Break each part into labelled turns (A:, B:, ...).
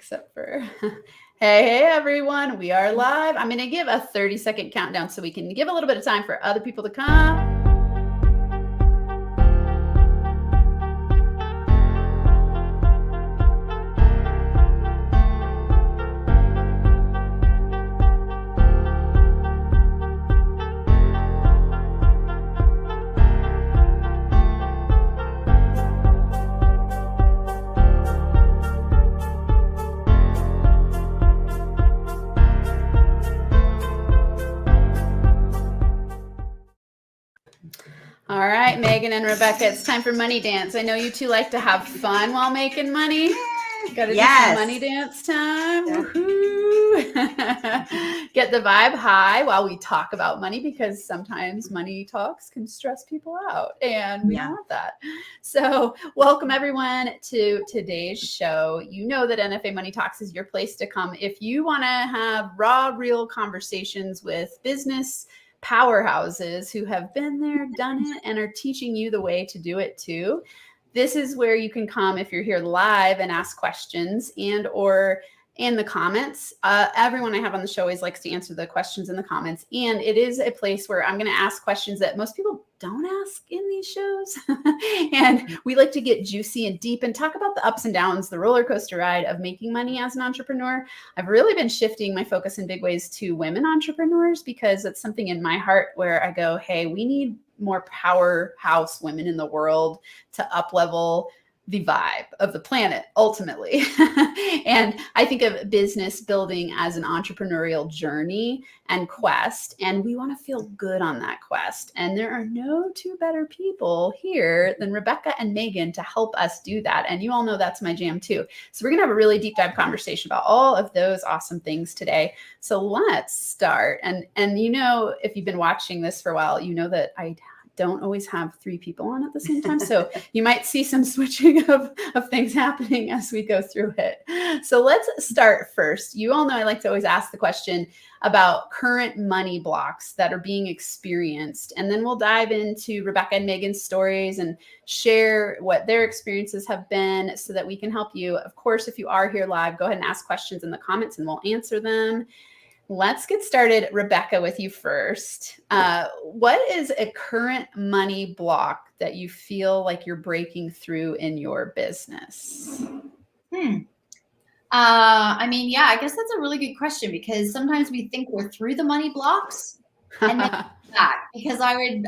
A: except for, hey, everyone, we are live. I'm going to give a 30-second countdown so we can give a little bit of time for other people to come. All right, Megan and Rebecca, it's time for money dance. I know you two like to have fun while making money. Got to do some money dance time. Woohoo! Get the vibe high while we talk about money, because sometimes money talks can stress people out, and we don't want that. So welcome everyone to today's show. You know that NFA Money Talks is your place to come if you want to have raw, real conversations with business powerhouses who have been there, done it, and are teaching you the way to do it too. This is where you can come if you're here live and ask questions and or in the comments. Everyone I have on the show always likes to answer the questions in the comments. And it is a place where I'm going to ask questions that most people don't ask in these shows. And we like to get juicy and deep and talk about the ups and downs, the roller coaster ride of making money as an entrepreneur. I've really been shifting my focus in big ways to women entrepreneurs, because it's something in my heart where I go, hey, we need more powerhouse women in the world to up level the vibe of the planet ultimately. And I think of business building as an entrepreneurial journey and quest, and we want to feel good on that quest. And there are no two better people here than Rebecca and Megan to help us do that. And you all know that's my jam too. So we're going to have a really deep dive conversation about all of those awesome things today. So let's start. And you know, if you've been watching this for a while, you know that I don't always have three people on at the same time. So you might see some switching of things happening as we go through it. So let's start first. You all know I like to always ask the question about current money blocks that are being experienced. And then we'll dive into Rebecca and Megan's stories and share what their experiences have been so that we can help you. Of course, if you are here live, go ahead and ask questions in the comments and we'll answer them. Let's get started, Rebecca, with you first. What is a current money block that you feel like you're breaking through in your business?
B: I mean, yeah, I guess that's a really good question, because sometimes we think we're through the money blocks and then back, because I'd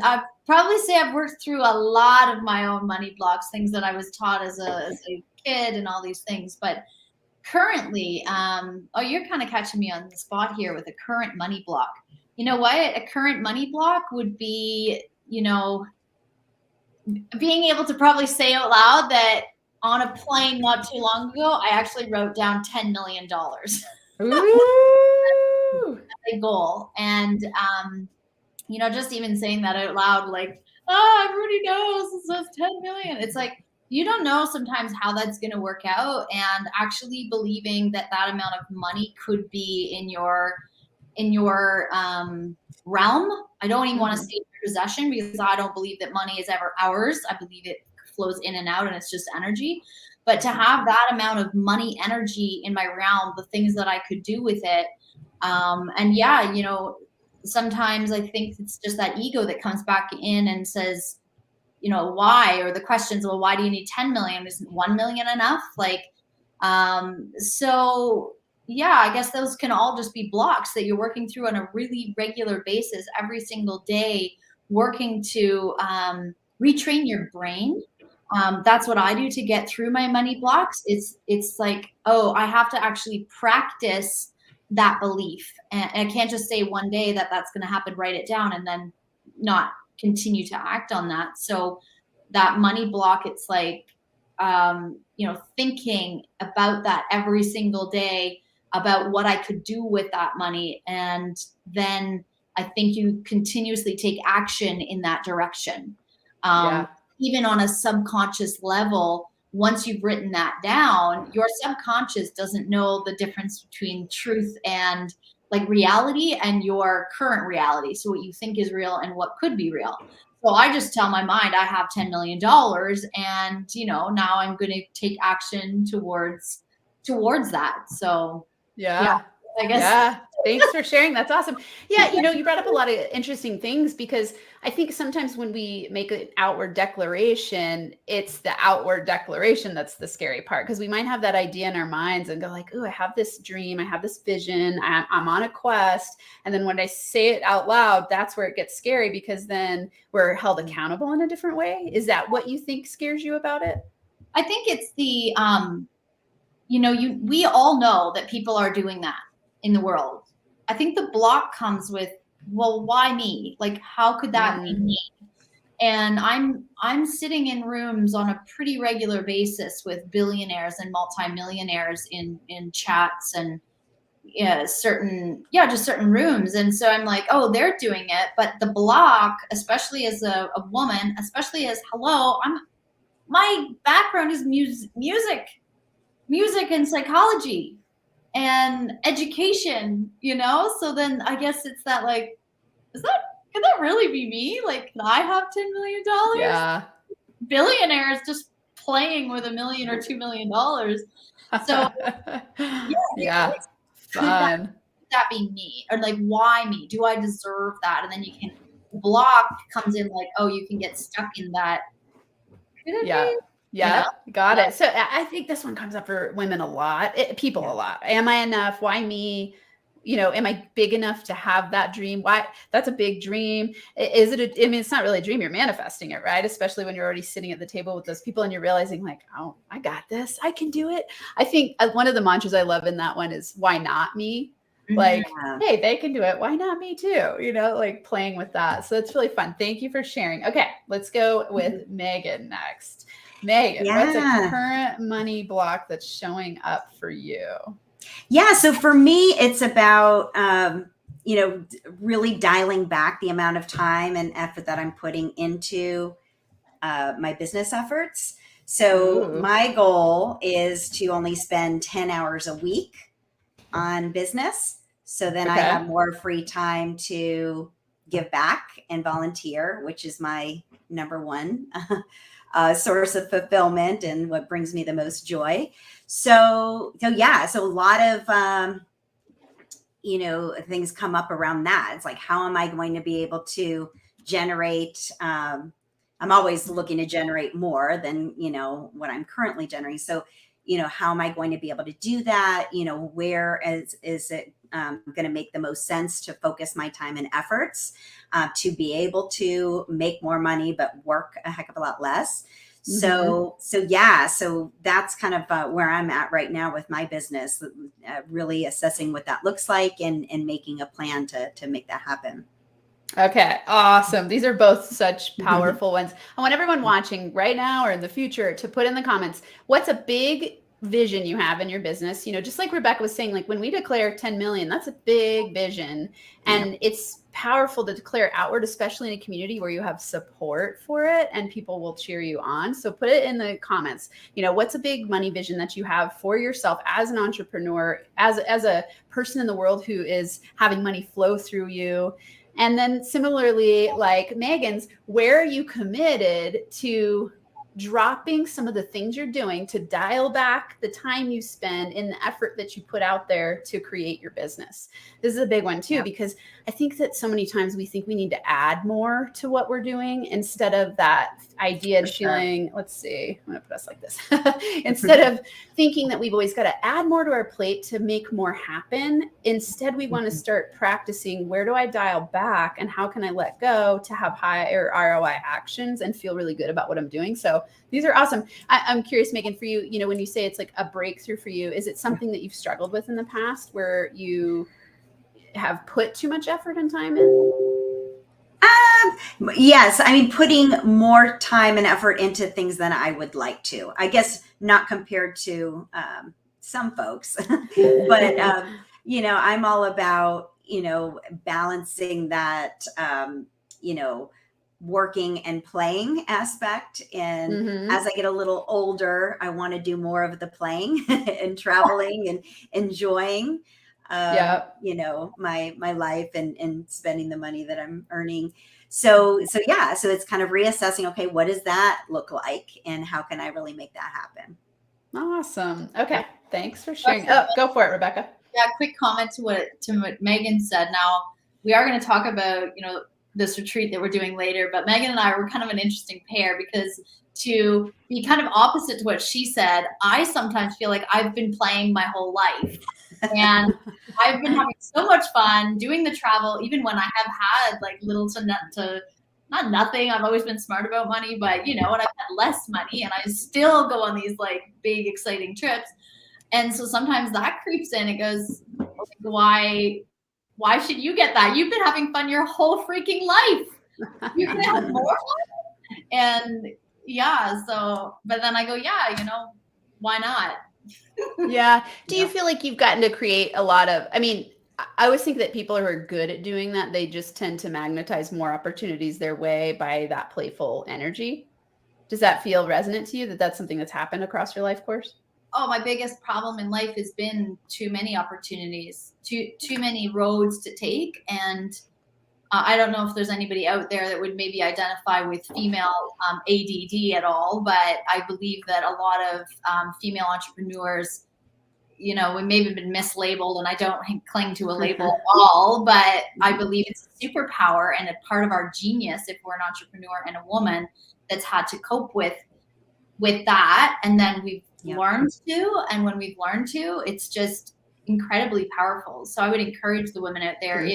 B: probably say I've worked through a lot of my own money blocks, things that I was taught as a kid and all these things. But currently, you're kind of catching me on the spot here with a current money block. You know what? A current money block would be, you know, being able to probably say out loud that on a plane not too long ago, I actually wrote down $10 million.
A: Ooh.
B: That's a goal. And, you know, just even saying that out loud, like, oh, everybody knows it says 10 million. It's like, you don't know sometimes how that's going to work out, and actually believing that that amount of money could be in your realm. I don't even want to say your possession, because I don't believe that money is ever ours. I believe it flows in and out and it's just energy. But to have that amount of money energy in my realm, the things that I could do with it. And yeah, you know, sometimes I think it's just that ego that comes back in and says, you know, why? Or the questions, well, why do you need 10 million? Isn't 1 million enough? Like, so yeah, I guess those can all just be blocks that you're working through on a really regular basis, every single day, working to retrain your brain. That's what I do to get through my money blocks. It's like, oh, I have to actually practice that belief. And I can't just say one day that that's going to happen, write it down, and then not continue to act on that. So that money block, it's like, you know, thinking about that every single day, about what I could do with that money. And then I think you continuously take action in that direction. Even on a subconscious level, once you've written that down, your subconscious doesn't know the difference between truth and like reality and your current reality. So what you think is real and what could be real. So I just tell my mind I have $10 million, and, you know, now I'm going to take action towards towards that. So
A: yeah.
B: I guess.
A: Yeah. Thanks for sharing. That's awesome. Yeah. You brought up a lot of interesting things, because I think sometimes when we make an outward declaration, it's the outward declaration that's the scary part, because we might have that idea in our minds and go like, oh, I have this dream, I have this vision, I'm on a quest. And then when I say it out loud, that's where it gets scary, because then we're held accountable in a different way. Is that what you think scares you about it?
B: I think it's the, we all know that people are doing that in the world. I think the block comes with, well, why me? Like, how could that be me? And I'm sitting in rooms on a pretty regular basis with billionaires and multimillionaires in chats and just certain rooms. And so I'm like, oh, they're doing it. But the block, especially as a woman, especially as, my background is music and psychology and education, so then I guess it's that, like, could that really be me? Like, could I have $10 million?
A: Yeah.
B: Billionaires just playing with $1 million or $2 million. So
A: yeah, fun.
B: Could that be me? Or like, why me? Do I deserve that? And then block comes in like, oh, you can get stuck in that.
A: Yeah. Yeah, got it. So I think this one comes up for women a lot, people a lot. Am I enough? Why me? Am I big enough to have that dream? Why? That's a big dream. Is it? It's not really a dream. You're manifesting it, right? Especially when you're already sitting at the table with those people and you're realizing like, oh, I got this. I can do it. I think one of the mantras I love in that one is, why not me? Like, hey, they can do it. Why not me too? Like playing with that. So it's really fun. Thank you for sharing. Okay, let's go with Megan next. Megan, what's a current money block that's showing up for you?
C: Yeah. So for me, it's about, really dialing back the amount of time and effort that I'm putting into my business efforts. So my goal is to only spend 10 hours a week on business. So then I have more free time to give back and volunteer, which is my number one source of fulfillment and what brings me the most joy. So a lot of, things come up around that. It's like, how am I going to be able to generate, I'm always looking to generate more than, what I'm currently generating. So, how am I going to be able to do that? Where is it going to make the most sense to focus my time and efforts to be able to make more money, but work a heck of a lot less. So that's kind of where I'm at right now with my business, really assessing what that looks like and making a plan to make that happen.
A: Okay, awesome. These are both such powerful ones. I want everyone watching right now or in the future to put in the comments, what's a big vision you have in your business? Just like Rebecca was saying, like when we declare 10 million, that's a big vision. And it's powerful to declare outward, especially in a community where you have support for it and people will cheer you on. So put it in the comments. What's a big money vision that you have for yourself as an entrepreneur, as a person in the world who is having money flow through you? And then similarly, like Megan's, where are you committed to dropping some of the things you're doing to dial back the time you spend in the effort that you put out there to create your business? This is a big one too, because I think that so many times we think we need to add more to what we're doing instead of that idea and feeling, let's see, I'm going to put us like this. Instead of thinking that we've always got to add more to our plate to make more happen. Instead, we want to start practicing, where do I dial back and how can I let go to have higher ROI actions and feel really good about what I'm doing? So these are awesome. I'm curious, Megan, for you, when you say it's like a breakthrough for you, is it something that you've struggled with in the past where you have put too much effort and time in?
C: Yes. I mean, putting more time and effort into things than I would like to, I guess, not compared to some folks, but, I'm all about, balancing that, working and playing aspect. And as I get a little older, I want to do more of the playing and traveling and enjoying, my life and spending the money that I'm earning. So it's kind of reassessing, okay, what does that look like? And how can I really make that happen?
A: Awesome. Okay.
B: Yeah.
A: Thanks for sharing. Oh, go for it, Rebecca.
B: Yeah, quick comment to what Megan said. Now, we are going to talk about, this retreat that we're doing later, but Megan and I were kind of an interesting pair because to be kind of opposite to what she said, I sometimes feel like I've been playing my whole life. And I've been having so much fun doing the travel, even when I have had like little to not nothing. I've always been smart about money, but when I've had less money and I still go on these like big, exciting trips. And so sometimes that creeps in. It goes, why should you get that? You've been having fun your whole freaking life. You can have more fun. And but then I go, why not?
A: Yeah. Do you feel like you've gotten to create a lot of, I always think that people who are good at doing that, they just tend to magnetize more opportunities their way by that playful energy. Does that feel resonant to you, that that's something that's happened across your life course?
B: Oh, my biggest problem in life has been too many opportunities, too many roads to take. And I don't know if there's anybody out there that would maybe identify with female ADD at all, but I believe that a lot of female entrepreneurs, we may have been mislabeled, and I don't cling to a label at all, but I believe it's a superpower and a part of our genius if we're an entrepreneur and a woman that's had to cope with that. And then we've learned to, and when we've learned to, it's just incredibly powerful. So I would encourage the women out there,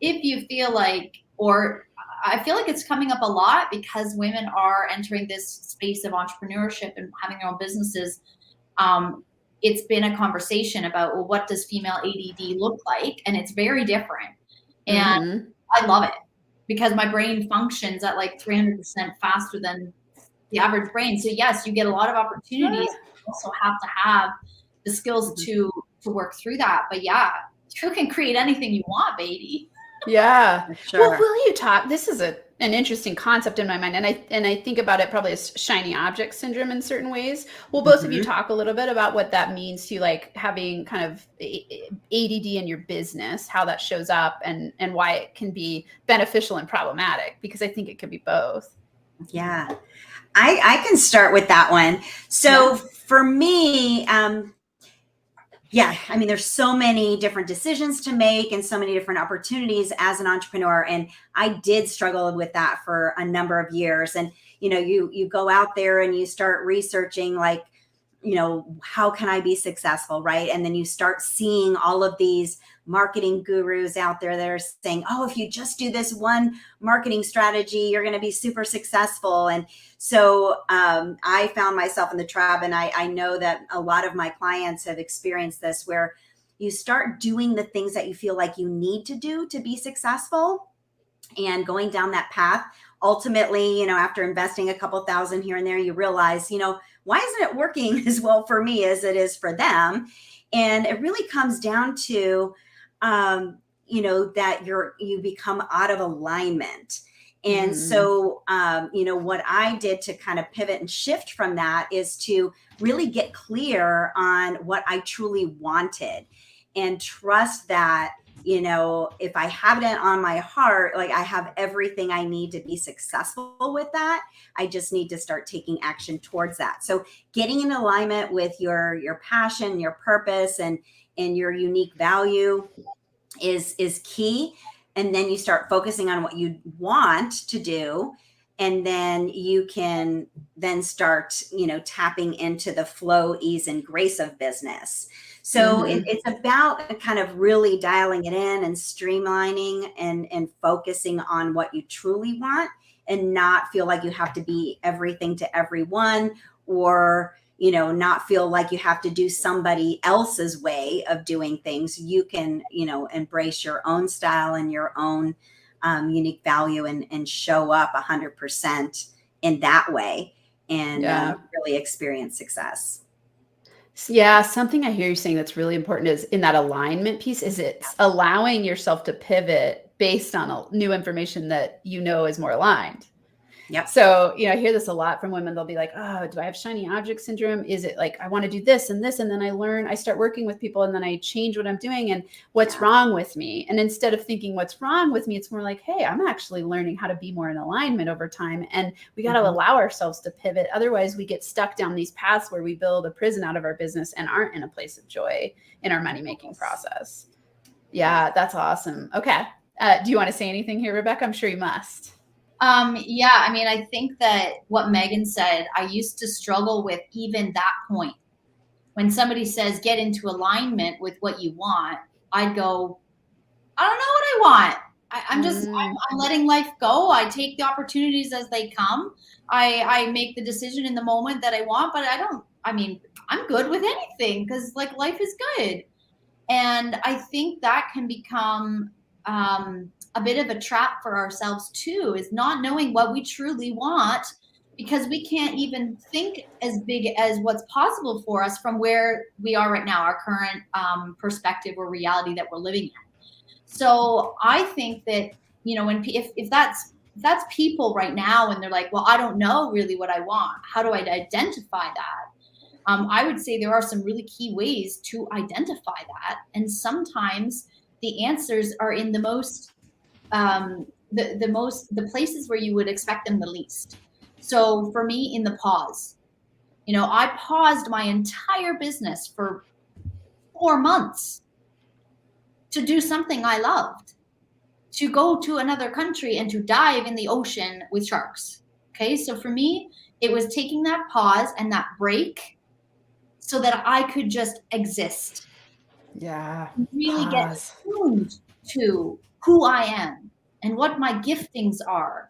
B: if you feel like, or I feel like it's coming up a lot because women are entering this space of entrepreneurship and having their own businesses. It's been a conversation about, well, what does female ADD look like? And it's very different. And I love it because my brain functions at like 300% faster than the average brain. So yes, you get a lot of opportunities. You also have to have the skills to work through that. But yeah, you can create anything you want, baby.
A: Yeah.
C: Sure.
A: Well, will you talk? This is an interesting concept in my mind, and I think about it probably as shiny object syndrome in certain ways. Will both of you talk a little bit about what that means to like having kind of ADD in your business, how that shows up, and why it can be beneficial and problematic? Because I think it could be both.
C: Yeah, I can start with that one. So for me, there's so many different decisions to make and so many different opportunities as an entrepreneur. And I did struggle with that for a number of years. And, you go out there and you start researching like, how can I be successful? Right. And then you start seeing all of these marketing gurus out there that are saying, oh, if you just do this one marketing strategy, you're going to be super successful. And so I found myself in the trap. And I know that a lot of my clients have experienced this, where you start doing the things that you feel like you need to do to be successful and going down that path. Ultimately, after investing a couple thousand here and there, you realize, why isn't it working as well for me as it is for them? And it really comes down to, that you become out of alignment. And so, what I did to kind of pivot and shift from that is to really get clear on what I truly wanted and trust that, if I have it on my heart, like I have everything I need to be successful with that. I just need to start taking action towards that. So getting in alignment with your passion, your purpose, and your unique value is key. And then you start focusing on what you want to do. And then you can then start, tapping into the flow, ease, and grace of business. So it's about kind of really dialing it in and streamlining and focusing on what you truly want, and not feel like you have to be everything to everyone, or, not feel like you have to do somebody else's way of doing things. You can, embrace your own style and your own unique value and show up 100% in that way and really experience success.
A: Yeah, something I hear you saying that's really important is in that alignment piece, is it's allowing yourself to pivot based on new information that is more aligned.
C: Yep.
A: So, I hear this a lot from women. They'll be like, oh, do I have shiny object syndrome? Is it like, I want to do this and this, and then I start working with people and then I change what I'm doing and what's wrong with me? And instead of thinking what's wrong with me, it's more like, hey, I'm actually learning how to be more in alignment over time. And we got to allow ourselves to pivot. Otherwise we get stuck down these paths where we build a prison out of our business and aren't in a place of joy in our money-making process. Yeah, that's awesome. Okay. Do you want to say anything here, Rebecca? I'm sure you must.
B: Yeah, I mean, I think that what Megan said, I used to struggle with even that point. When somebody says, get into alignment with what you want, I'd go, I don't know what I want. I'm letting life go. I take the opportunities as they come. I make the decision in the moment that I want, but I'm good with anything because like life is good. And I think that can become a bit of a trap for ourselves too, is not knowing what we truly want, because we can't even think as big as what's possible for us from where we are right now, our current perspective or reality that we're living in. So I think that, if that's people right now and they're like, well, I don't know really what I want, how do I identify that? I would say there are some really key ways to identify that. And sometimes the answers are in the most, the places where you would expect them the least. So for me, in the pause, I paused my entire business for 4 months to do something I loved, to go to another country and to dive in the ocean with sharks. Okay. So for me, it was taking that pause and that break so that I could just exist.
A: Yeah.
B: Really get tuned to who I am and what my giftings are.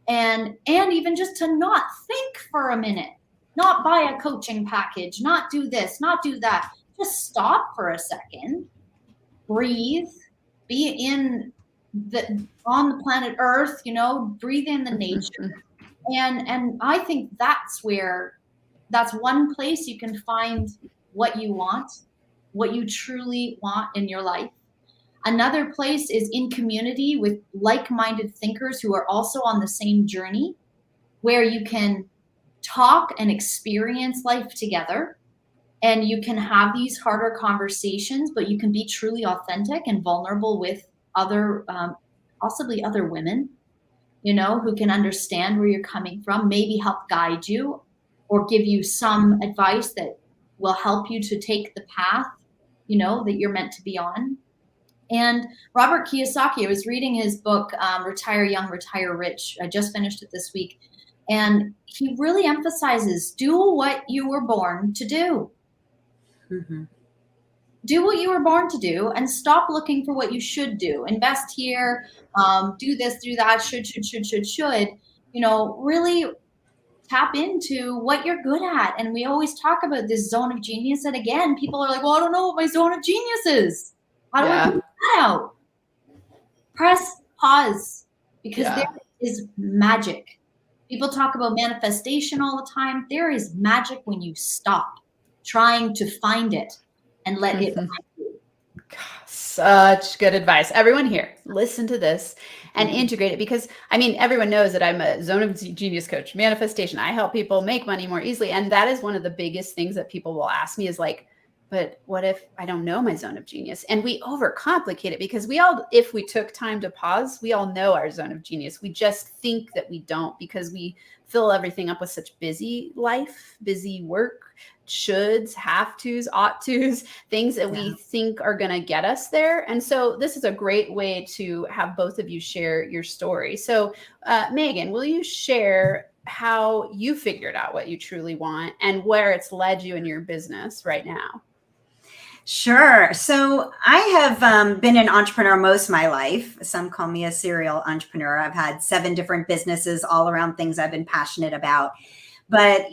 B: And even just to not think for a minute, not buy a coaching package, not do this, not do that. Just stop for a second, breathe, be on the planet Earth, breathe in the nature. And I think that's one place you can find what you want, what you truly want in your life. Another place is in community with like-minded thinkers who are also on the same journey, where you can talk and experience life together, and you can have these harder conversations, but you can be truly authentic and vulnerable with possibly other women, who can understand where you're coming from, maybe help guide you or give you some advice that will help you to take the path, that you're meant to be on. And Robert Kiyosaki, I was reading his book, Retire Young, Retire Rich. I just finished it this week. And he really emphasizes, do what you were born to do.
C: Mm-hmm.
B: Do what you were born to do and stop looking for what you should do. Invest here, do this, do that, should. Really tap into what you're good at. And we always talk about this zone of genius. And again, people are like, well, I don't know what my zone of genius is. How do I figure that out? Press pause, because there is magic. People talk about manifestation all the time. There is magic when you stop trying to find it and let it find you.
A: Such good advice. Everyone here, listen to this and integrate it, because everyone knows that I'm a zone of genius coach, manifestation. I help people make money more easily. And that is one of the biggest things that people will ask me is like, but what if I don't know my zone of genius? And we overcomplicate it, because if we took time to pause, we all know our zone of genius. We just think that we don't, because we fill everything up with such busy life, busy work, shoulds, have tos, ought tos, things that we think are going to get us there. And so this is a great way to have both of you share your story. So Megan, will you share how you figured out what you truly want and where it's led you in your business right now?
C: Sure. So I have been an entrepreneur most of my life. Some call me a serial entrepreneur. I've had 7 different businesses all around things I've been passionate about. But,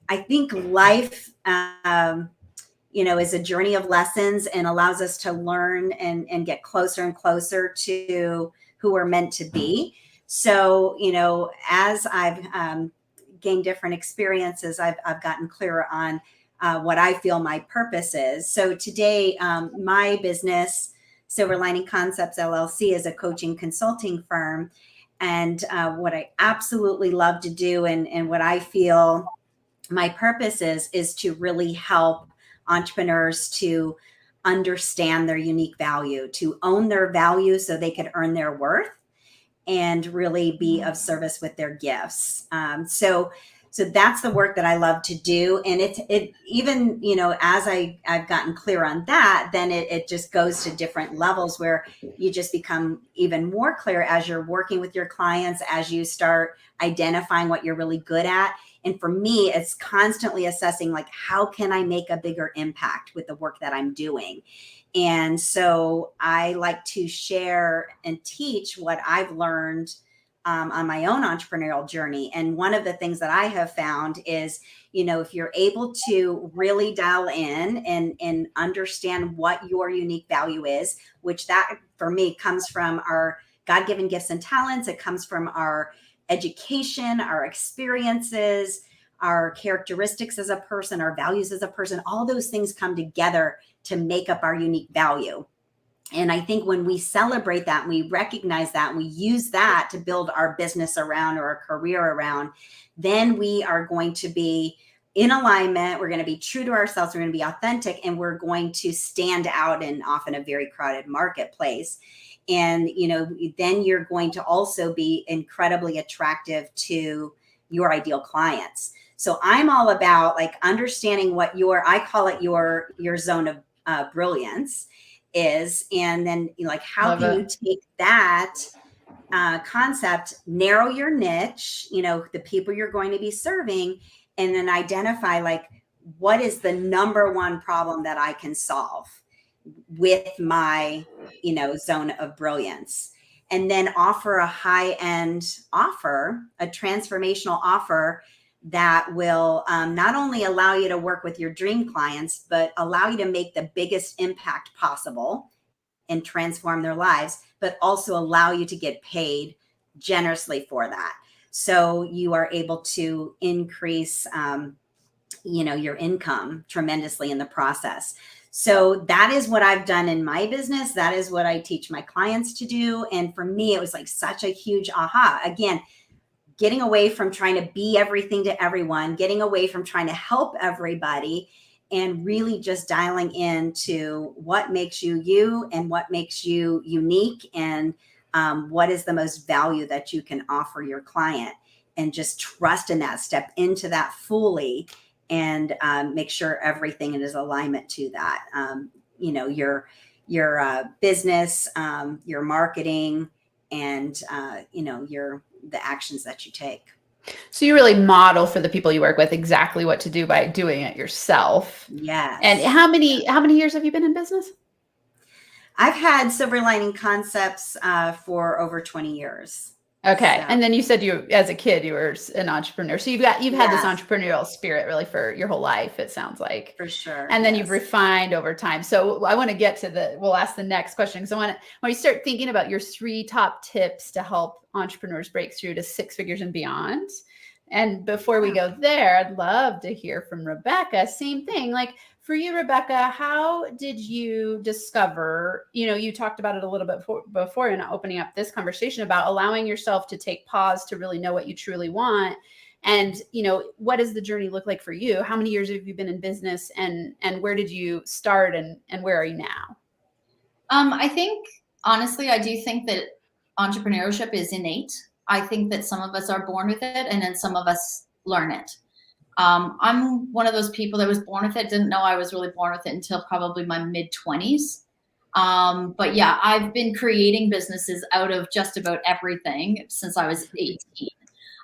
C: I think life, is a journey of lessons and allows us to learn and get closer and closer to who we're meant to be. So, as I've gained different experiences, I've gotten clearer on what I feel my purpose is. So today, my business, Silver Lining Concepts LLC, is a coaching consulting firm. And what I absolutely love to do, and what I feel my purpose is to really help entrepreneurs to understand their unique value, to own their value so they can earn their worth and really be of service with their gifts. So that's the work that I love to do. And it even, as I've gotten clear on that, then it just goes to different levels where you just become even more clear as you're working with your clients, as you start identifying what you're really good at. And for me, it's constantly assessing, like, how can I make a bigger impact with the work that I'm doing? And so I like to share and teach what I've learned on my own entrepreneurial journey. And one of the things that I have found is, if you're able to really dial in and understand what your unique value is, which that for me comes from our God-given gifts and talents. It comes from our education, our experiences, our characteristics as a person, our values as a person. All those things come together to make up our unique value. And I think when we celebrate that, and we recognize that, and we use that to build our business around or our career around, then we are going to be in alignment. We're going to be true to ourselves. We're going to be authentic, and we're going to stand out in often a very crowded marketplace. And, then you're going to also be incredibly attractive to your ideal clients. So I'm all about, like, understanding what I call it your zone of brilliance is. And then, like, how can you take that concept, narrow your niche, the people you're going to be serving, and then identify, like, what is the number one problem that I can solve with my, zone of brilliance, and then offer a high-end offer, a transformational offer that will not only allow you to work with your dream clients, but allow you to make the biggest impact possible and transform their lives, but also allow you to get paid generously for that. So you are able to increase, your income tremendously in the process. So that is what I've done in my business. That is what I teach my clients to do. And for me, it was like such a huge aha. Again, getting away from trying to be everything to everyone, getting away from trying to help everybody, and really just dialing into what makes you you and what makes you unique, and what is the most value that you can offer your client, and just trust in that, step into that fully, and make sure everything is alignment to that. Your business, your marketing, and the actions that you take.
A: So you really model for the people you work with exactly what to do by doing it yourself.
C: Yes.
A: And how many years have you been in business?
C: I've had Silver Lining Concepts for over 20 years.
A: Okay.
C: So.
A: And then you said as a kid, you were an entrepreneur. So you've had this entrepreneurial spirit really for your whole life, it sounds like.
C: For sure.
A: And then you've refined over time. So I want to get to we'll ask the next question. So when you start thinking about your 3 top tips to help entrepreneurs break through to 6 figures and beyond. And before we go there, I'd love to hear from Rebecca. Same thing. Like for you, Rebecca, how did you discover, you talked about it a little bit before in opening up this conversation about allowing yourself to take pause to really know what you truly want. And, what does the journey look like for you? How many years have you been in business, and where did you start, and where are you now?
B: I think, honestly, I do think that entrepreneurship is innate. I think that some of us are born with it, and then some of us learn it. I'm one of those people that was born with it, didn't know I was really born with it until probably my mid-20s. But yeah, I've been creating businesses out of just about everything since I was 18.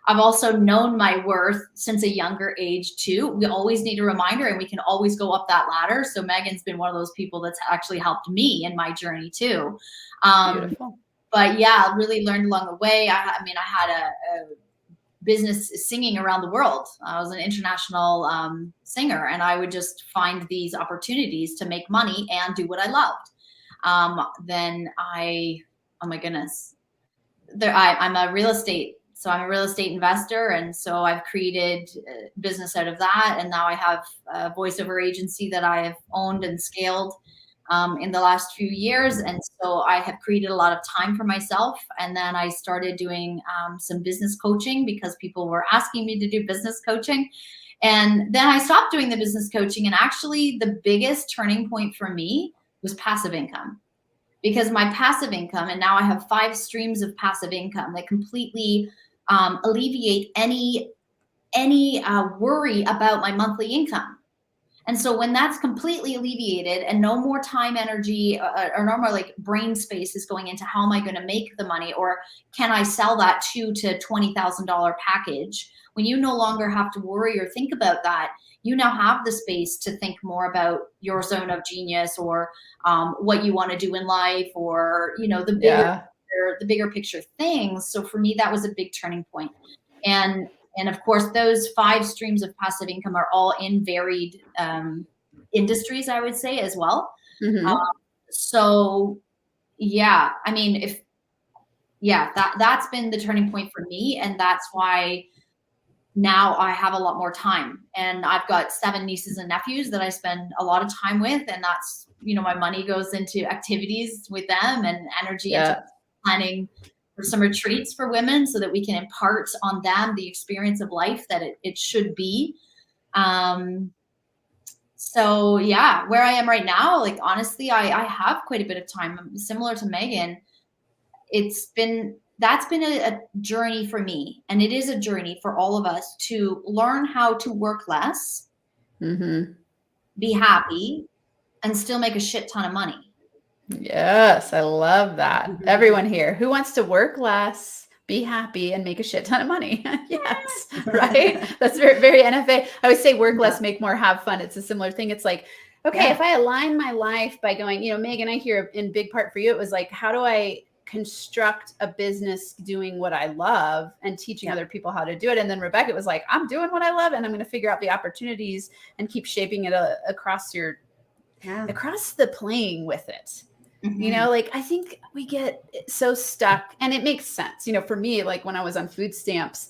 B: I've also known my worth since a younger age too. We always need a reminder, and we can always go up that ladder. So Megan's been one of those people that's actually helped me in my journey too.
A: Beautiful.
B: But yeah, really learned along the way. I had a business singing around the world. I was an international singer, and I would just find these opportunities to make money and do what I loved. Then oh my goodness, I'm a real estate. So I'm a real estate investor. And so I've created a business out of that. And now I have a voiceover agency that I have owned and scaled. in the last few years. And so I have created a lot of time for myself. And then I started doing some business coaching because people were asking me to do business coaching. And then I stopped doing the business coaching. And actually the biggest turning point for me was passive income, because my passive income, and now I have 5 streams of passive income that completely alleviate any worry about my monthly income. And so when that's completely alleviated and no more time, energy, or no more like brain space is going into how am I going to make the money, or can I sell that $2,000 to $20,000 package? When you no longer have to worry or think about that, you now have the space to think more about your zone of genius, or what you want to do in life, or the bigger picture things. So for me, that was a big turning point. And of course, those 5 streams of passive income are all in varied industries, I would say, as well.
A: Mm-hmm.
B: So yeah, I mean, that's been the turning point for me. And that's why now I have a lot more time, and I've got 7 nieces and nephews that I spend a lot of time with. And that's, my money goes into activities with them and energy into planning for some retreats for women so that we can impart on them the experience of life that it should be. So yeah, where I am right now, like, honestly, I have quite a bit of time. Similar to Megan, that's been a journey for me. And it is a journey for all of us to learn how to work less, be happy, and still make a shit ton of money.
A: Yes, I love that. Everyone here, who wants to work less, be happy, and make a shit ton of money? Yes, right? That's very, very NFA. I always say work less, make more, have fun. It's a similar thing. It's like, okay, if I align my life by going, Megan, I hear in big part for you, it was like, how do I construct a business doing what I love and teaching other people how to do it? And then Rebecca, it was like, I'm doing what I love, and I'm going to figure out the opportunities and keep shaping it across the playing with it. Like, I think we get so stuck, and it makes sense. For me, like when I was on food stamps,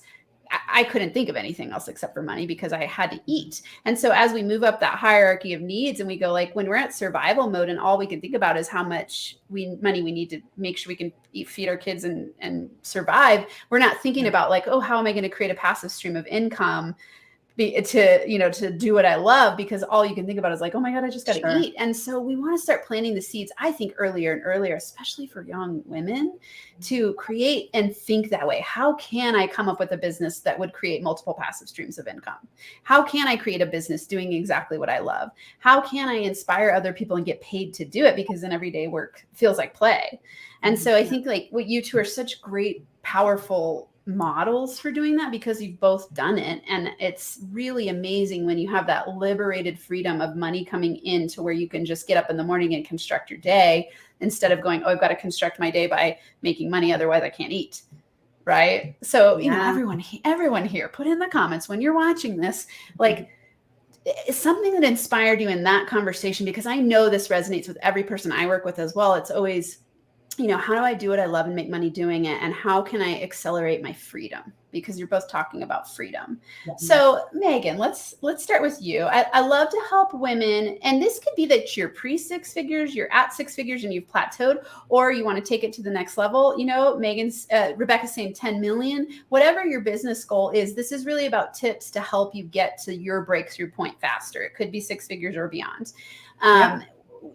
A: I couldn't think of anything else except for money because I had to eat. And so as we move up that hierarchy of needs, and we go, like, when we're at survival mode and all we can think about is how much money we need to make sure we can feed our kids and survive, we're not thinking about, like, oh, how am I going to create a passive stream of income to do what I love, because all you can think about is like, oh my God, I just got to eat. And so we want to start planting the seeds, I think, earlier and earlier, especially for young women, to create and think that way. How can I come up with a business that would create multiple passive streams of income? How can I create a business doing exactly what I love? How can I inspire other people and get paid to do it? Because then everyday work feels like play. And so I think, like, what you two are such great, powerful models for doing that, because you've both done it. And it's really amazing when you have that liberated freedom of money coming in to where you can just get up in the morning and construct your day, instead of going, oh, I've got to construct my day by making money, otherwise I can't eat. Right. So, everyone here, put in the comments when you're watching this, like, something that inspired you in that conversation, because I know this resonates with every person I work with as well. It's always, how do I do what I love and make money doing it? And how can I accelerate my freedom? Because you're both talking about freedom. So Megan, let's start with you. I love to help women. And this could be that you're pre-6 figures, you're at 6 figures and you've plateaued, or you want to take it to the next level. Rebecca's saying 10 million, whatever your business goal is. This is really about tips to help you get to your breakthrough point faster. It could be 6 figures or beyond.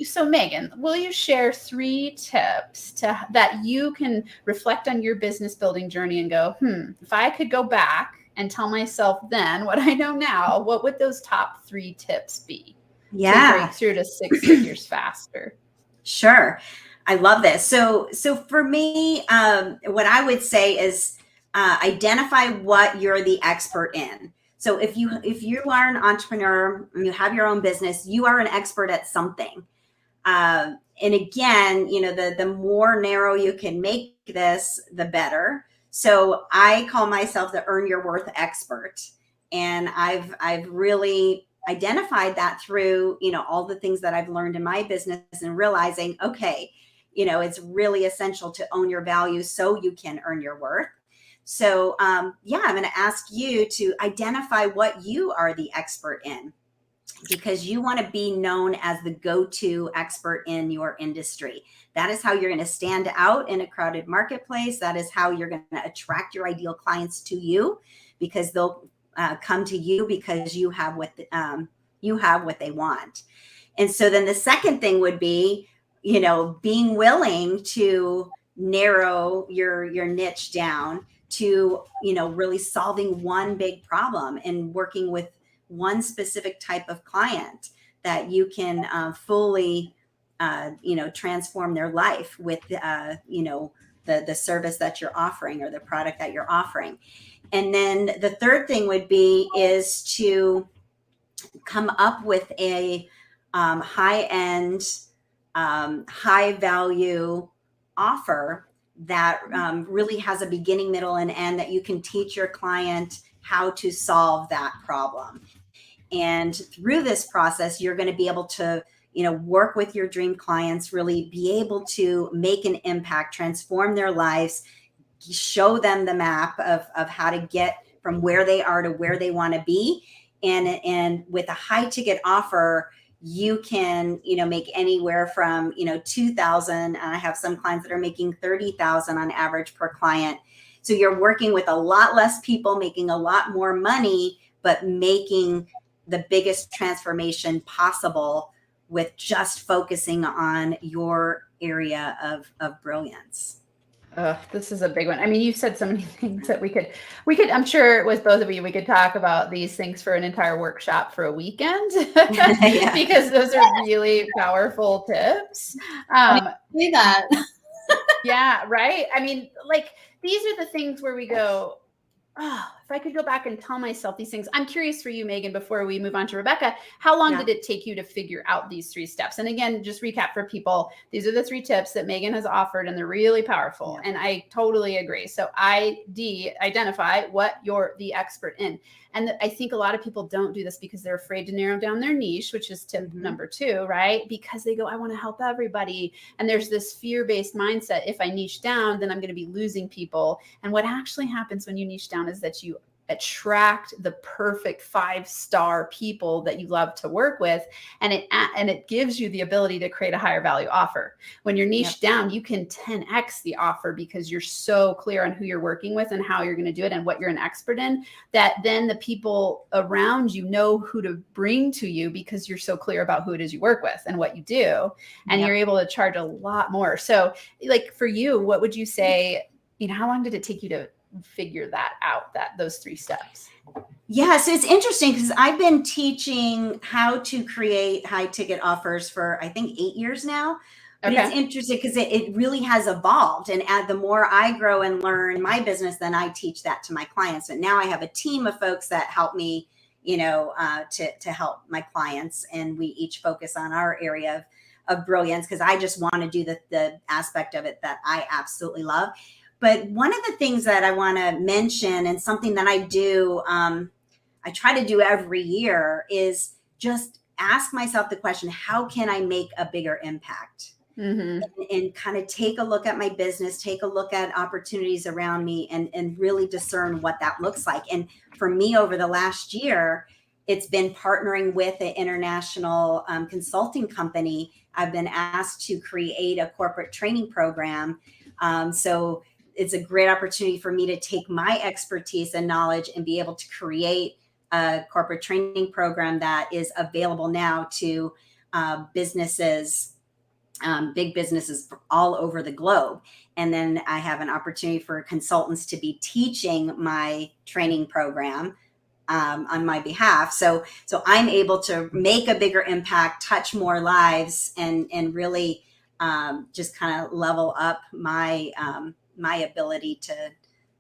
A: So Megan, will you share 3 tips that you can reflect on your business building journey and go, if I could go back and tell myself then what I know now, what would those top 3 tips be to break through to 6 figures faster?
C: Sure. I love this. So for me, what I would say is identify what you're the expert in. So if you are an entrepreneur and you have your own business, you are an expert at something. And again, the more narrow you can make this, the better. So I call myself the earn your worth expert. And I've really identified that through, all the things that I've learned in my business, and realizing, okay, it's really essential to own your value so you can earn your worth. So, I'm going to ask you to identify what you are the expert in. because you want to be known as the go-to expert in your industry. That is how you're going to stand out in a crowded marketplace. That is how you're going to attract your ideal clients to you, because they'll come to you because you have what they want. And so then the second thing would be, being willing to narrow your niche down to, really solving one big problem and working with one specific type of client that you can fully, transform their life with, the service that you're offering or the product that you're offering. And then the third thing would be is to come up with a high-end, high-value offer that really has a beginning, middle, and end that you can teach your client how to solve that problem. And through this process, you're going to be able to, work with your dream clients, really be able to make an impact, transform their lives, show them the map of how to get from where they are to where they want to be. And with a high ticket offer, you can, make anywhere from, 2,000. And I have some clients that are making 30,000 on average per client. So you're working with a lot less people, making a lot more money, but making the biggest transformation possible with just focusing on your area of brilliance.
A: This is a big one. I mean, you said so many things that we could, I'm sure with both of you, we could talk about these things for an entire workshop for a weekend because those are really powerful tips.
B: See that.
A: Yeah. Right. I mean, like, these are the things where we go, if I could go back and tell myself these things. I'm curious for you, Megan, before we move on to Rebecca, how long did it take you to figure out these 3 steps? And again, just recap for people. These are the 3 tips that Megan has offered, and they're really powerful. And I totally agree. So identify what you're the expert in. And I think a lot of people don't do this because they're afraid to narrow down their niche, which is tip number 2, right? Because they go, I want to help everybody. And there's this fear-based mindset. If I niche down, then I'm going to be losing people. And what actually happens when you niche down is that you attract the perfect 5-star people that you love to work with. And it gives you the ability to create a higher value offer. When you're niche down, you can 10x the offer because you're so clear on who you're working with and how you're going to do it and what you're an expert in, that then the people around you know who to bring to you because you're so clear about who it is you work with and what you do. And you're able to charge a lot more. So like for you, what would you say, how long did it take you to figure that out, those 3 steps?
C: Yeah, so it's interesting because I've been teaching how to create high ticket offers for, I think, 8 years now. But it's interesting because it really has evolved. And the more I grow and learn my business, then I teach that to my clients. And now I have a team of folks that help me, to help my clients. And we each focus on our area of brilliance because I just want to do the aspect of it that I absolutely love. But one of the things that I want to mention, and something that I do, I try to do every year, is just ask myself the question, how can I make a bigger impact? And kind of take a look at my business, take a look at opportunities around me, and really discern what that looks like. And for me, over the last year, it's been partnering with an international consulting company. I've been asked to create a corporate training program. So it's a great opportunity for me to take my expertise and knowledge and be able to create a corporate training program that is available now to businesses, big businesses all over the globe. And then I have an opportunity for consultants to be teaching my training program on my behalf. So I'm able to make a bigger impact, touch more lives, and really just kind of level up my ability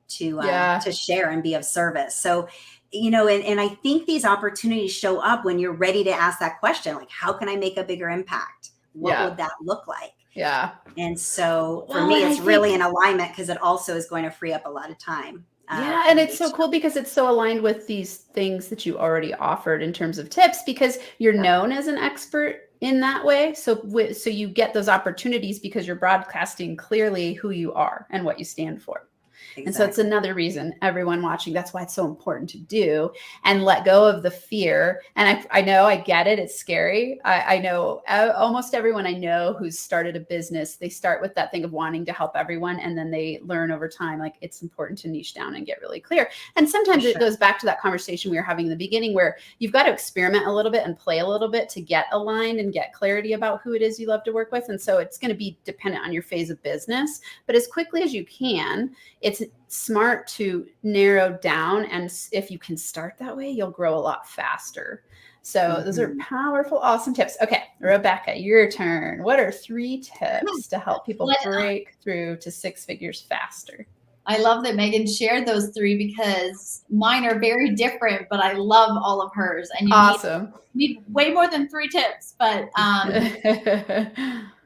C: to share and be of service. So, and I think these opportunities show up when you're ready to ask that question, like, how can I make a bigger impact? What would that look like?
A: Yeah.
C: And so for me, it's really in alignment because it also is going to free up a lot of time.
A: And it's so cool because it's so aligned with these things that you already offered in terms of tips, because you're known as an expert in that way. So you get those opportunities because you're broadcasting clearly who you are and what you stand for.
C: Exactly.
A: And so it's another reason, everyone watching, that's why it's so important to do and let go of the fear. And I know, I get it. It's scary. I know almost everyone I know who's started a business, they start with that thing of wanting to help everyone. And then they learn over time, like it's important to niche down and get really clear. And sometimes it goes back to that conversation we were having in the beginning where you've got to experiment a little bit and play a little bit to get aligned and get clarity about who it is you love to work with. And so it's going to be dependent on your phase of business, but as quickly as you can, it's smart to narrow down. And if you can start that way, you'll grow a lot faster. So those are powerful, awesome tips. Okay, Rebecca, your turn. What are 3 tips to help people break through to 6 figures faster?
B: I love that Megan shared those 3 because mine are very different, but I love all of hers. And you need way more than 3 tips, but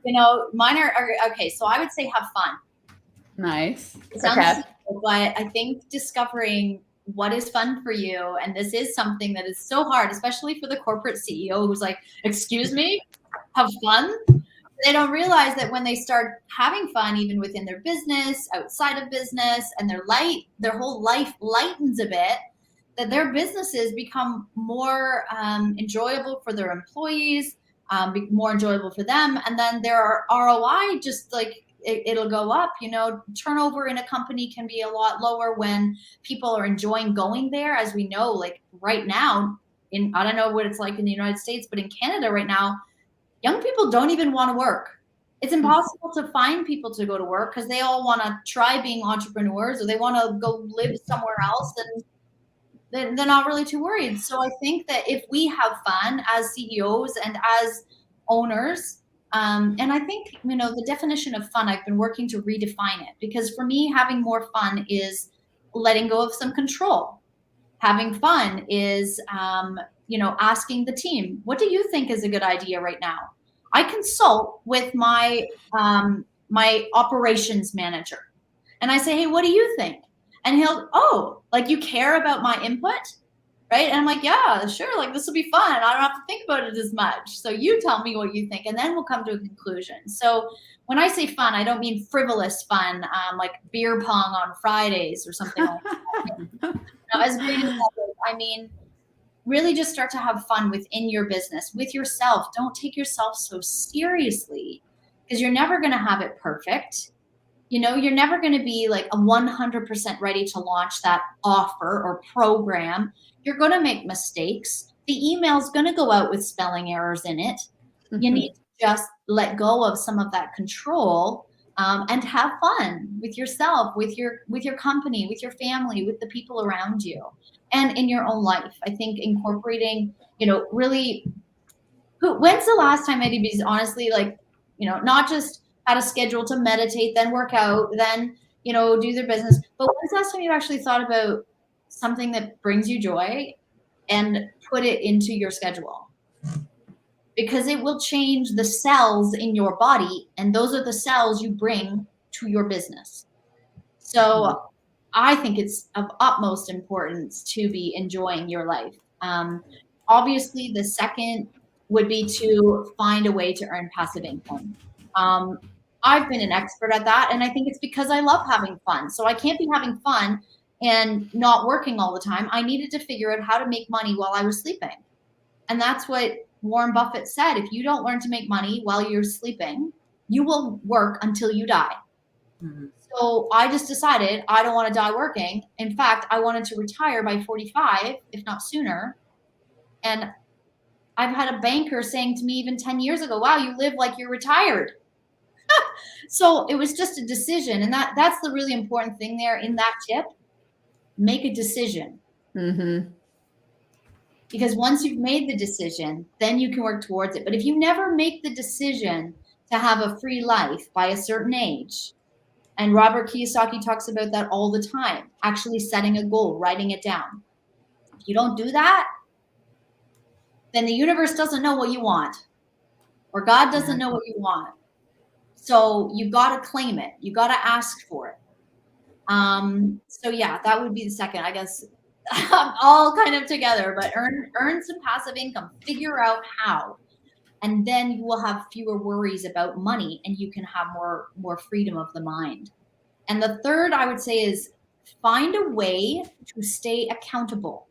B: you know, mine are okay. So I would say have fun.
A: Nice.
B: It sounds simple, but I think discovering what is fun for you, and this is something that is so hard, especially for the corporate CEO who's like, excuse me, have fun? They don't realize that when they start having fun, even within their business, outside of business, and their whole life lightens a bit, that their businesses become more enjoyable for their employees, more enjoyable for them. And then their ROI just like, it'll go up. You know, turnover in a company can be a lot lower when people are enjoying going there. As we know, like right now, I don't know what it's like in the United States, but in Canada right now, young people don't even want to work. It's impossible to find people to go to work because they all want to try being entrepreneurs or they want to go live somewhere else, and they're not really too worried. So I think that if we have fun as CEOs and as owners, and I think, you know, the definition of fun, I've been working to redefine it, because for me, having more fun is letting go of some control. Having fun is, you know, asking the team, what do you think is a good idea right now? I consult with my my operations manager and I say, hey, what do you think? And he'll, oh, like you care about my input, right? And I'm like, yeah, sure. Like this will be fun. I don't have to think about it as much. So you tell me what you think, and then we'll come to a conclusion. So when I say fun, I don't mean frivolous fun, like beer pong on Fridays or something like that. Now, as great as that is, I mean, really just start to have fun within your business, with yourself. Don't take yourself so seriously because you're never going to have it perfect. You know, you're never going to be like a 100% ready to launch that offer or program. You're going to make mistakes. The email's going to go out with spelling errors in it. You need to just let go of some of that control and have fun with yourself, with your company, with your family, with the people around you, and in your own life. I think incorporating, you know, really, when's the last time anybody's honestly, like, you know, not just had a schedule to meditate, then work out, then, you know, do their business, but when's the last time you actually thought about something that brings you joy and put it into your schedule? Because it will change the cells in your body, and those are the cells you bring to your business. So I think it's of utmost importance to be enjoying your life. Obviously, the second would be to find a way to earn passive income. I've been an expert at that, and I think it's because I love having fun. So I can't be having fun and not working all the time. I needed to figure out how to make money while I was sleeping. And that's what Warren Buffett said. If you don't learn to make money while you're sleeping, you will work until you die. So I just decided I don't want to die working. In fact, I wanted to retire by 45, if not sooner. And I've had a banker saying to me even 10 years ago, wow, you live like you're retired. So it was just a decision. And that's the really important thing there in that tip. Make a decision. Because once you've made the decision, then you can work towards it. But if you never make the decision to have a free life by a certain age, and Robert Kiyosaki talks about that all the time, actually setting a goal, writing it down. If you don't do that, then the universe doesn't know what you want, or God doesn't know what you want. So you got to claim it. You got to ask for it. So yeah, that would be the second, I guess, all kind of together, but earn some passive income, figure out how, and then you will have fewer worries about money and you can have more freedom of the mind. And the third I would say is find a way to stay accountable,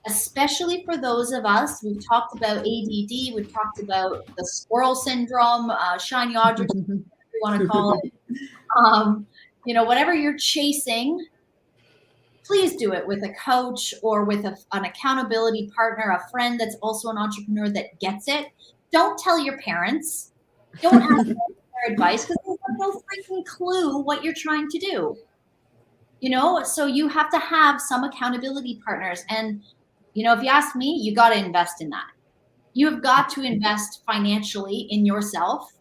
B: especially for those of us. We've talked about ADD, we've talked about the squirrel syndrome, shiny object, whatever you want to call it. Whatever you're chasing, please do it with a coach or with an accountability partner, a friend that's also an entrepreneur that gets it. Don't tell your parents. Don't ask them for advice because they have no freaking clue what you're trying to do. So you have to have some accountability partners. And, if you ask me, you got to invest in that. You have got to invest financially in yourself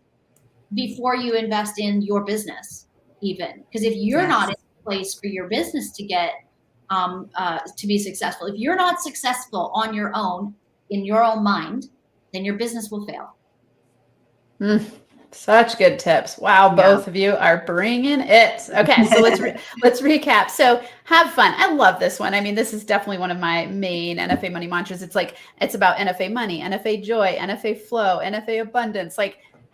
B: before you invest in your business, even. Because if you're not in place for your business to get to be successful, if you're not successful on your own, in your own mind, then your business will fail.
A: Such good tips. Wow. Both of you are bringing it. Okay. So let's recap. So have fun. I love this one. I mean, this is definitely one of my main NFA money mantras. It's about NFA money, NFA joy, NFA flow, NFA abundance.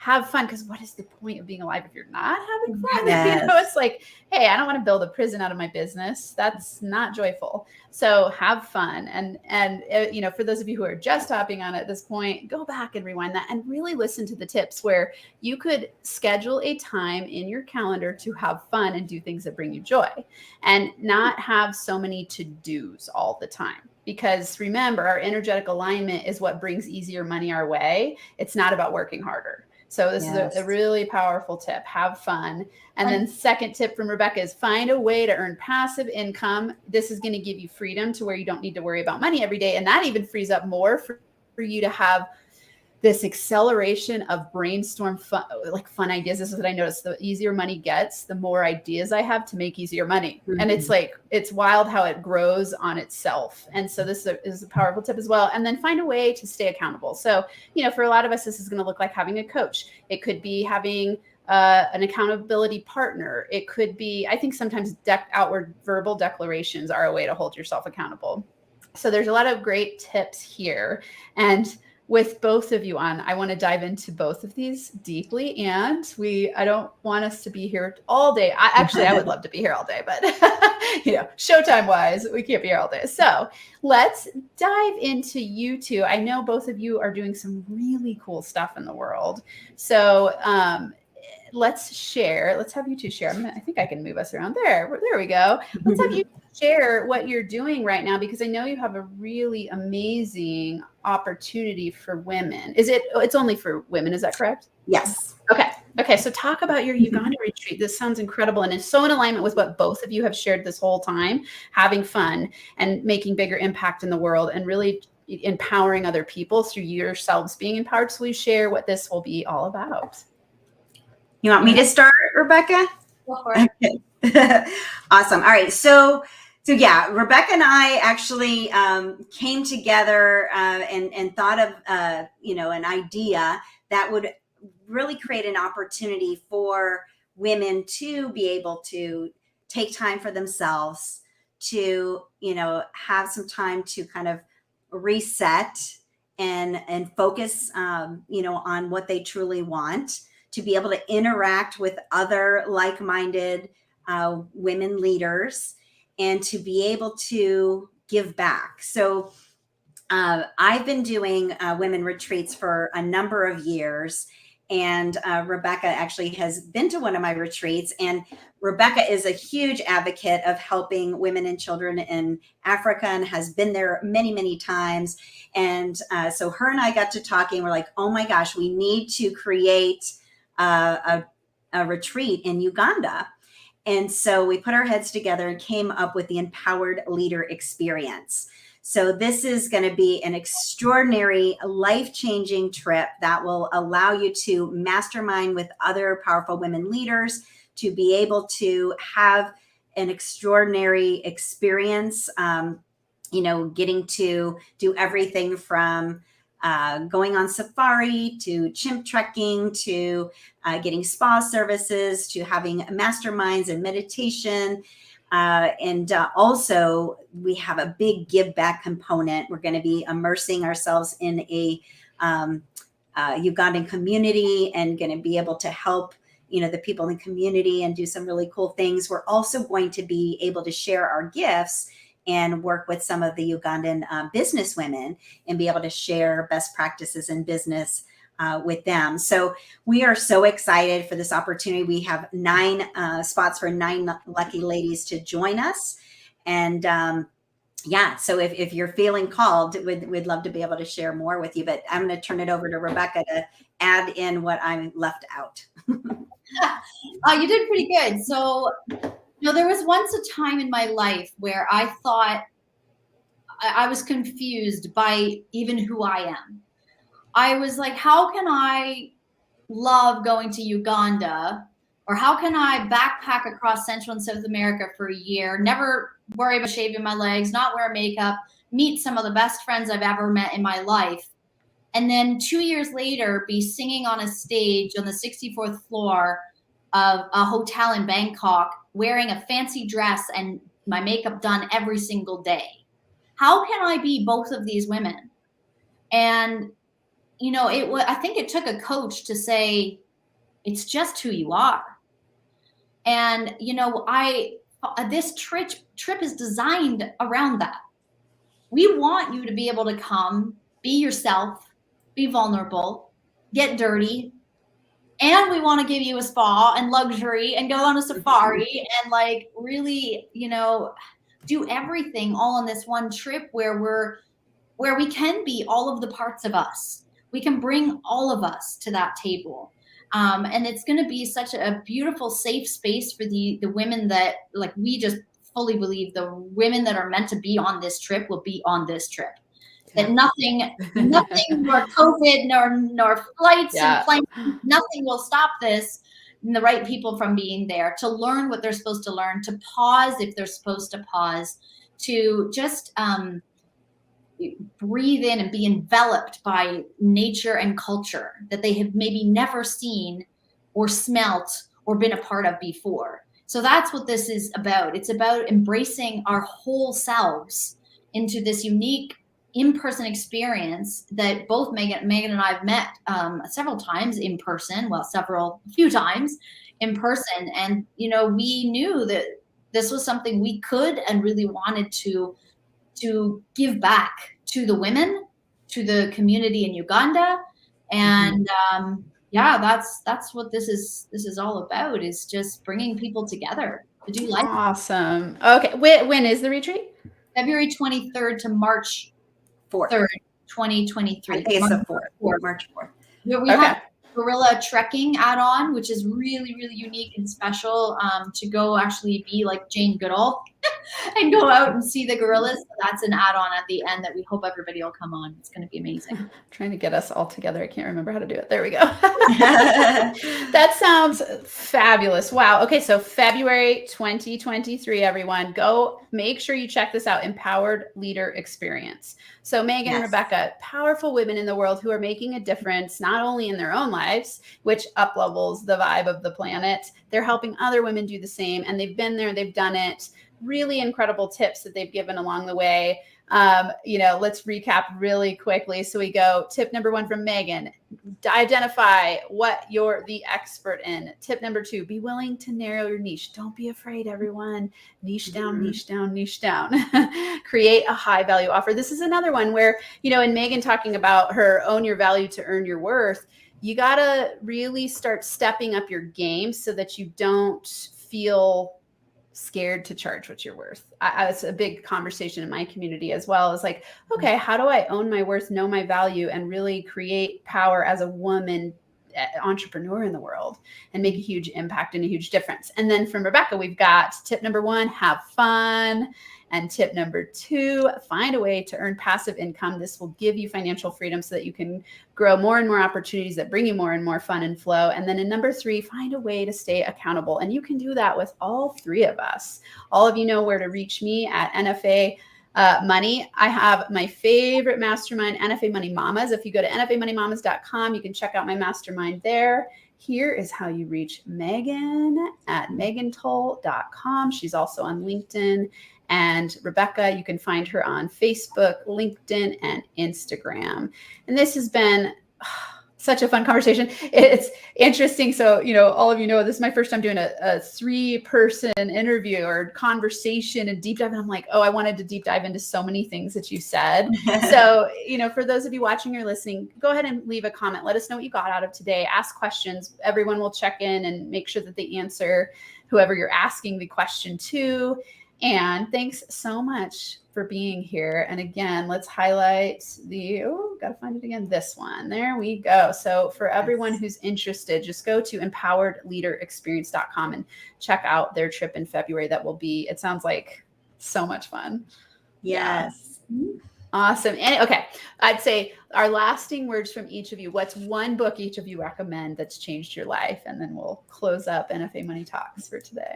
A: Have fun, because what is the point of being alive if you're not having fun?
C: Yes.
A: It's like, hey, I don't want to build a prison out of my business. That's not joyful. So have fun. And for those of you who are just hopping on at this point, go back and rewind that and really listen to the tips where you could schedule a time in your calendar to have fun and do things that bring you joy, and not have so many to-dos all the time. Because remember, our energetic alignment is what brings easier money our way. It's not about working harder. So this is a really powerful tip. Have fun. And then second tip from Rebecca is find a way to earn passive income. This is going to give you freedom to where you don't need to worry about money every day. And that even frees up more for you to have this acceleration of brainstorm fun ideas. This is what I noticed. The easier money gets, the more ideas I have to make easier money. Mm-hmm. And it's wild how it grows on itself. And so this is a powerful tip as well. And then find a way to stay accountable. So, for a lot of us, this is going to look like having a coach. It could be having an accountability partner. It could be, I think sometimes outward verbal declarations are a way to hold yourself accountable. So there's a lot of great tips here. And with both of you on, I want to dive into both of these deeply. And I don't want us to be here all day. I would love to be here all day, but showtime wise, we can't be here all day. So let's dive into you two. I know both of you are doing some really cool stuff in the world. So let's share. Let's have you two share. I think I can move us around there. There we go. Let's have you share what you're doing right now, because I know you have a really amazing opportunity for women. It's only for women, is that correct?
C: Yes.
A: Okay. So talk about your Uganda retreat. This sounds incredible, and it's so in alignment with what both of you have shared this whole time, having fun and making bigger impact in the world and really empowering other people through yourselves being empowered. So we share what this will be all about.
C: You want me to start, Rebecca?
B: Go for it.
C: Okay. Awesome. All right. So yeah, Rebecca and I actually came together and thought of an idea that would really create an opportunity for women to be able to take time for themselves, to have some time to kind of reset and focus on what they truly want, to be able to interact with other like-minded women leaders, and to be able to give back. So I've been doing women retreats for a number of years, and Rebecca actually has been to one of my retreats. And Rebecca is a huge advocate of helping women and children in Africa and has been there many, many times. And so her and I got to talking. We're like, oh my gosh, we need to create a retreat in Uganda. And so we put our heads together and came up with the Empowered Leader Experience. So this is going to be an extraordinary, life-changing trip that will allow you to mastermind with other powerful women leaders, to be able to have an extraordinary experience, getting to do everything from going on safari to chimp trekking to getting spa services to having masterminds and meditation. And also we have a big give back component. We're going to be immersing ourselves in a Ugandan community and going to be able to help the people in the community and do some really cool things. We're also going to be able to share our gifts and work with some of the Ugandan business women and be able to share best practices in business with them. So we are so excited for this opportunity. We have 9 spots for 9 lucky ladies to join us. And so if you're feeling called, we'd love to be able to share more with you. But I'm going to turn it over to Rebecca to add in what I left out.
B: You did pretty good. So, there was once a time in my life where I thought I was confused by even who I am. I was like, how can I love going to Uganda? Or how can I backpack across Central and South America for a year, never worry about shaving my legs, not wear makeup, meet some of the best friends I've ever met in my life, and then 2 years later be singing on a stage on the 64th floor of a hotel in Bangkok, wearing a fancy dress and my makeup done every single day? How can I be both of these women? And I think it took a coach to say, it's just who you are. And, this trip is designed around that. We want you to be able to come, be yourself, be vulnerable, get dirty. And we want to give you a spa and luxury and go on a safari and really, do everything all on this one trip where we can be all of the parts of us. We can bring all of us to that table. And it's going to be such a beautiful, safe space for the women that, we just fully believe the women that are meant to be on this trip will be on this trip. That nothing, nor COVID, nor flights and planes, nothing will stop this and the right people from being there to learn what they're supposed to learn, to pause if they're supposed to pause, to just breathe in and be enveloped by nature and culture that they have maybe never seen or smelt or been a part of before. So that's what this is about. It's about embracing our whole selves into this unique in-person experience that both Megan and I have met several times in person, a few times in person. And, we knew that this was something we could and really wanted to give back to the women, to the community in Uganda. And that's what this is all about, is just bringing people together to do life.
A: Awesome. Okay. When is the retreat?
B: February 23rd to March 3rd, 2023.
C: I think it's the 4th. March 4th.
B: We have gorilla trekking add-on, which is really, really unique and special, to go actually be like Jane Goodall and go out and see the gorillas. So that's an add-on at the end that we hope everybody will come on. It's going to be amazing.
A: Trying to get us all together. I can't remember how to do it. There we go. That sounds fabulous. Wow. Okay. So February 2023, everyone, go make sure you check this out. Empowered Leader Experience. So Megan and Rebecca, powerful women in the world who are making a difference, not only in their own lives, which up-levels the vibe of the planet, they're helping other women do the same. And they've been there, they've done it. Really incredible tips that they've given along the way. Let's recap really quickly. So we go, tip number 1 from Megan, identify what you're the expert in. Tip number 2, be willing to narrow your niche. Don't be afraid, everyone. Niche down, niche down, niche down. Create a high value offer. This is another one where, in Megan talking about her own your value to earn your worth, you got to really start stepping up your game so that you don't feel scared to charge what you're worth. It's a big conversation in my community as well. It's like, okay, how do I own my worth, know my value, and really create power as a woman entrepreneur in the world and make a huge impact and a huge difference? And then from Rebecca, we've got tip number 1, have fun. And tip number 2, find a way to earn passive income. This will give you financial freedom so that you can grow more and more opportunities that bring you more and more fun and flow. And then in number 3, find a way to stay accountable. And you can do that with all 3 of us. All of you know where to reach me at NFA Money. I have my favorite mastermind, NFA Money Mamas. If you go to nfamoneymamas.com, you can check out my mastermind there. Here is how you reach Megan at megantull.com. She's also on LinkedIn. And Rebecca, you can find her on Facebook, LinkedIn, and Instagram. And this has been Such a fun conversation. It's interesting. So, all of you know, this is my first time doing a 3-person interview or conversation and deep dive. And I'm like, oh, I wanted to deep dive into so many things that you said. So, for those of you watching or listening, go ahead and leave a comment. Let us know what you got out of today. Ask questions. Everyone will check in and make sure that they answer whoever you're asking the question to. And thanks so much for being here. And again, let's highlight gotta find it again. This one. There we go. So for everyone who's interested, just go to empoweredleaderexperience.com and check out their trip in February. That will be, it sounds like so much fun.
C: Yes.
A: Yeah. Awesome. And okay, I'd say our lasting words from each of you. What's one book each of you recommend that's changed your life? And then we'll close up NFA Money Talks for today.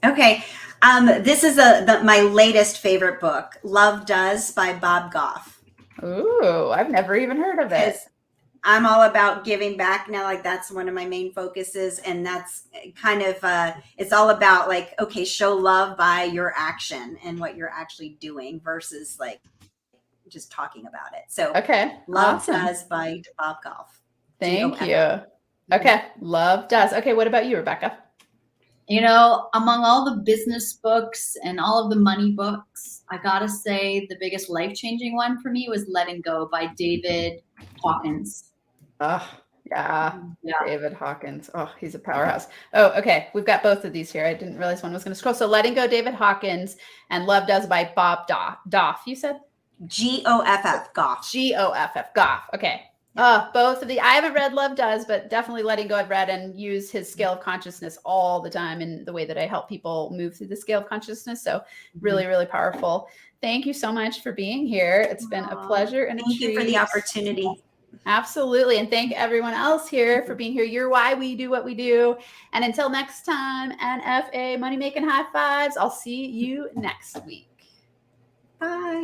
C: Okay. This is my latest favorite book, Love Does by Bob Goff.
A: Ooh, I've never even heard of it.
C: I'm all about giving back now. Like that's one of my main focuses. And that's kind of, it's all about like, okay, show love by your action and what you're actually doing versus like just talking about it. So
A: okay.
C: Love
A: Awesome.
C: Does by Bob Goff.
A: Thank you. Okay. Love Does. Okay. What about you, Rebecca?
B: Among all the business books and all of the money books, I gotta say the biggest life-changing one for me was Letting Go by David Hawkins.
A: Oh, yeah. David Hawkins. Oh, he's a powerhouse. Oh, okay. We've got both of these here. I didn't realize one was going to scroll. So Letting Go, David Hawkins, and Love Does by Bob Goff. You said?
C: Goff. Goff.
A: Goff. Okay. Both of the, I haven't read Love Does, but definitely Letting Go I've read and use his scale of consciousness all the time in the way that I help people move through the scale of consciousness. So really, really powerful. Thank you so much for being here. It's been a pleasure and a treat.
C: Thank you for the opportunity.
A: Absolutely. And thank everyone else here for being here. You're why we do what we do. And until next time, NFA Money Making High Fives. I'll see you next week.
C: Bye.